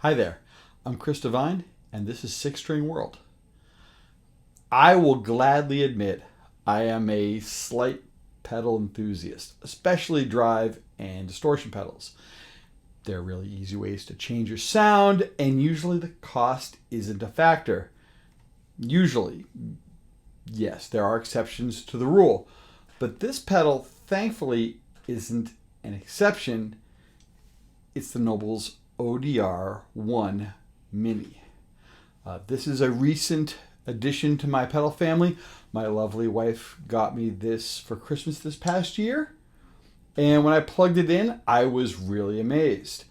Hi there, I'm Chris Devine, and this is Six String World. I will gladly admit I am a slight pedal enthusiast, especially drive and distortion pedals. They're really easy ways to change your sound, and usually the cost isn't a factor. Usually, yes, there are exceptions to the rule, but this pedal, thankfully, isn't an exception. It's the Nobles ODR-1 Mini. This is a recent addition to my pedal family. My lovely wife got me this for Christmas this past year, and when I plugged it in, I was really amazed.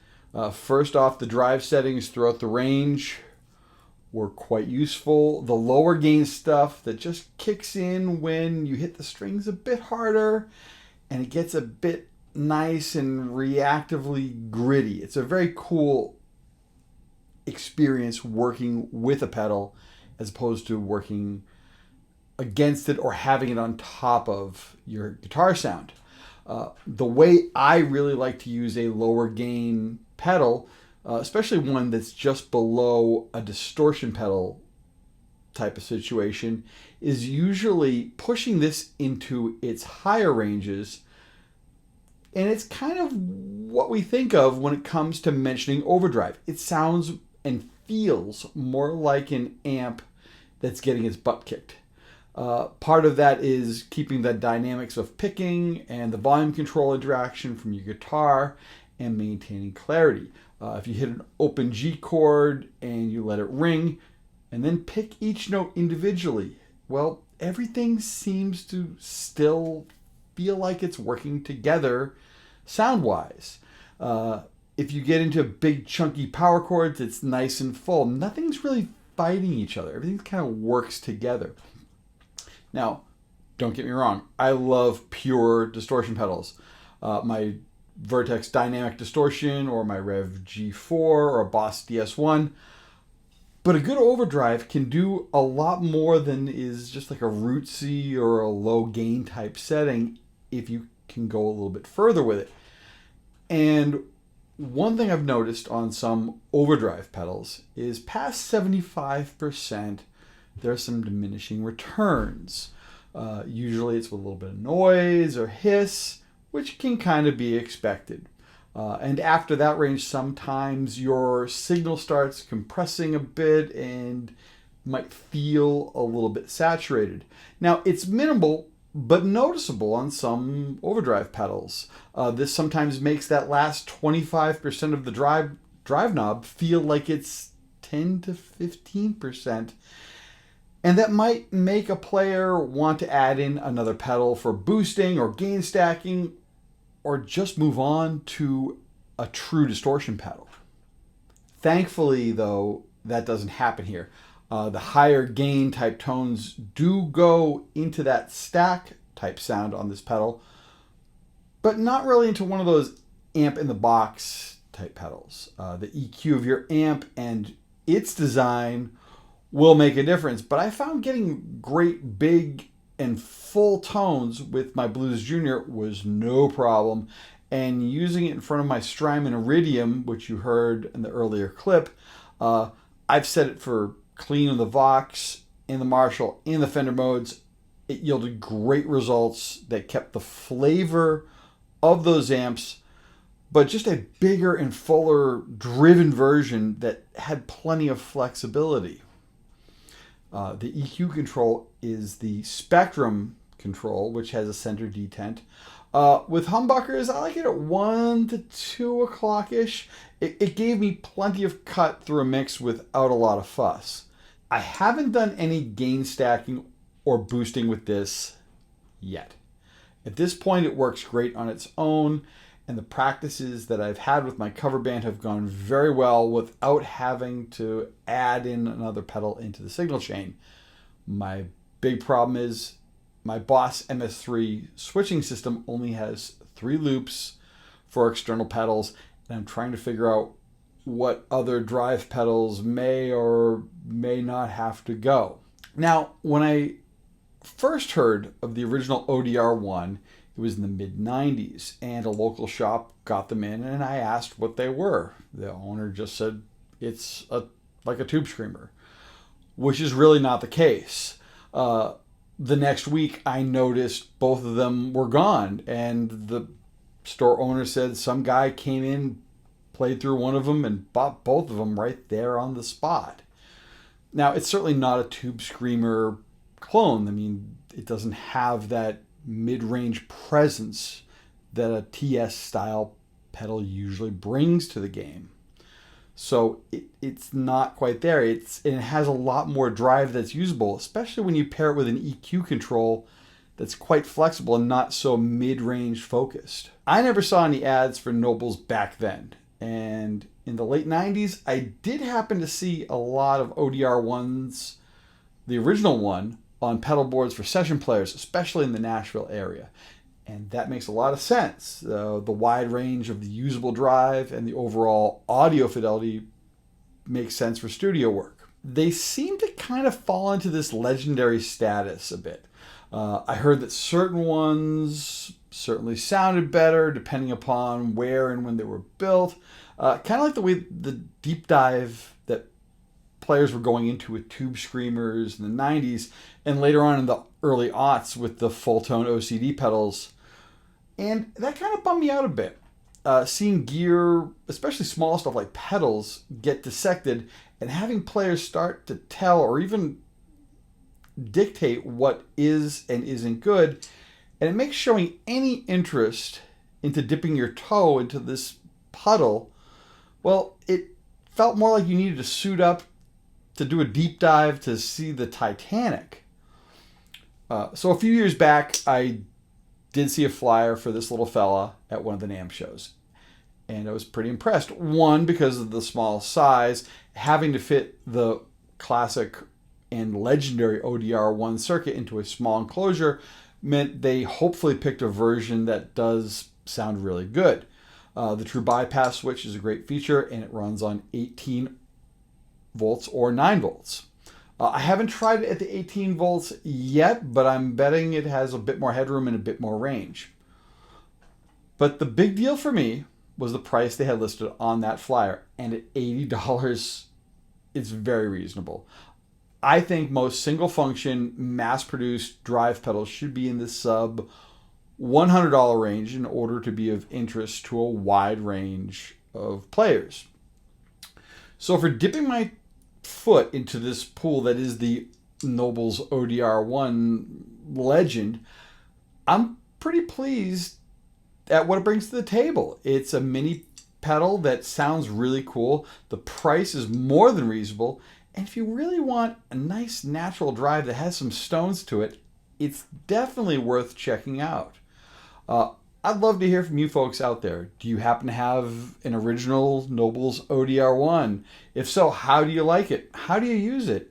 First off, the drive settings throughout the range were quite useful. The lower gain stuff that just kicks in when you hit the strings a bit harder, and it gets a bit nice and reactively gritty. It's a very cool experience working with a pedal as opposed to working against it or having it on top of your guitar sound. The way I really like to use a lower gain pedal, especially one that's just below a distortion pedal type of situation, is usually pushing this into its higher ranges. And it's kind of what we think of when it comes to mentioning overdrive. It sounds and feels more like an amp that's getting its butt kicked. Part of that is keeping the dynamics of picking and the volume control interaction from your guitar and maintaining clarity. If you hit an open G chord and you let it ring and then pick each note individually, well, everything seems to still feel like it's working together sound-wise. If you get into big chunky power chords, it's nice and full. Nothing's really fighting each other. Everything kind of works together. Now, don't get me wrong. I love pure distortion pedals. My Vertex Dynamic Distortion or my Rev G4 or a Boss DS1. But a good overdrive can do a lot more than is just like a rootsy or a low gain type setting if you can go a little bit further with it. And one thing I've noticed on some overdrive pedals is past 75%, there's some diminishing returns. Usually it's with a little bit of noise or hiss, which can kind of be expected. And after that range, sometimes your signal starts compressing a bit and might feel a little bit saturated. Now, it's minimal, but noticeable on some overdrive pedals. This sometimes makes that last 25% of the drive knob feel like it's 10 to 15%. And that might make a player want to add in another pedal for boosting or gain stacking, or just move on to a true distortion pedal. Thankfully, though, that doesn't happen here. The higher gain type tones do go into that stack type sound on this pedal, but not really into one of those amp in the box type pedals. The EQ of your amp and its design will make a difference, but I found getting great big and full tones with my Blues Junior was no problem, and using it in front of my Strymon Iridium, which you heard in the earlier clip, I've set it for clean in the Vox, in the Marshall, in the Fender modes. It yielded great results that kept the flavor of those amps, but just a bigger and fuller driven version that had plenty of flexibility. The EQ control is the Spectrum control, which has a center detent. With humbuckers, I like it at 1 to 2 o'clock-ish. It gave me plenty of cut through a mix without a lot of fuss. I haven't done any gain stacking or boosting with this yet. At this point, it works great on its own, and the practices that I've had with my cover band have gone very well without having to add in another pedal into the signal chain. My big problem is my Boss MS3 switching system only has 3 loops for external pedals, and I'm trying to figure out what other drive pedals may or may not have to go. Now, when I first heard of the original ODR-1, it was in the mid-90s, and a local shop got them in, and I asked what they were. The owner just said, it's like a tube screamer, which is really not the case. The next week, I noticed both of them were gone, and the store owner said some guy came in, played through one of them, and bought both of them right there on the spot. Now, it's certainly not a tube screamer clone. I mean, it doesn't have that mid-range presence that a TS style pedal usually brings to the game. So it's not quite there. And it has a lot more drive that's usable, especially when you pair it with an EQ control that's quite flexible and not so mid-range focused. I never saw any ads for Nobles back then. And in the late 90s, I did happen to see a lot of ODR-1s, the original one, on pedal boards for session players, especially in the Nashville area. And that makes a lot of sense. The wide range of the usable drive and the overall audio fidelity makes sense for studio work. They seem to kind of fall into this legendary status a bit. I heard that certain ones certainly sounded better depending upon where and when they were built. Kind of like the way the deep dive that players were going into with tube screamers in the 90s and later on in the early aughts with the full-tone OCD pedals. And that kind of bummed me out a bit. Seeing gear, especially small stuff like pedals, get dissected and having players start to tell or even dictate what is and isn't good. And it makes showing any interest into dipping your toe into this puddle, well, it felt more like you needed to suit up to do a deep dive to see the Titanic. So a few years back, I did see a flyer for this little fella at one of the NAMM shows. And I was pretty impressed. One, because of the small size, having to fit the classic and legendary ODR-1 circuit into a small enclosure meant they hopefully picked a version that does sound really good. The true bypass switch is a great feature, and it runs on 18 volts or 9 volts. I haven't tried it at the 18 volts yet, but I'm betting it has a bit more headroom and a bit more range. But the big deal for me was the price they had listed on that flyer, and at $80, it's very reasonable. I think most single function mass-produced drive pedals should be in the sub $100 range in order to be of interest to a wide range of players. So for dipping my foot into this pool that is the Nobles ODR-1 legend, I'm pretty pleased at what it brings to the table. It's a mini pedal that sounds really cool. The price is more than reasonable. And if you really want a nice natural drive that has some stones to it, it's definitely worth checking out. I'd love to hear from you folks out there. Do you happen to have an original Nobles ODR-1? If so, how do you like it? How do you use it?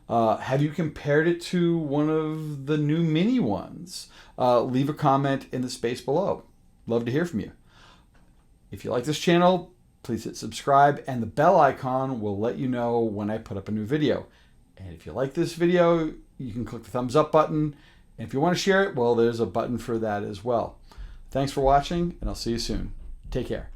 Have you compared it to one of the new mini ones? Leave a comment in the space below. Love to hear from you. If you like this channel, please hit subscribe, and the bell icon will let you know when I put up a new video. And if you like this video, you can click the thumbs up button. And if you want to share it, well, there's a button for that as well. Thanks for watching, and I'll see you soon. Take care.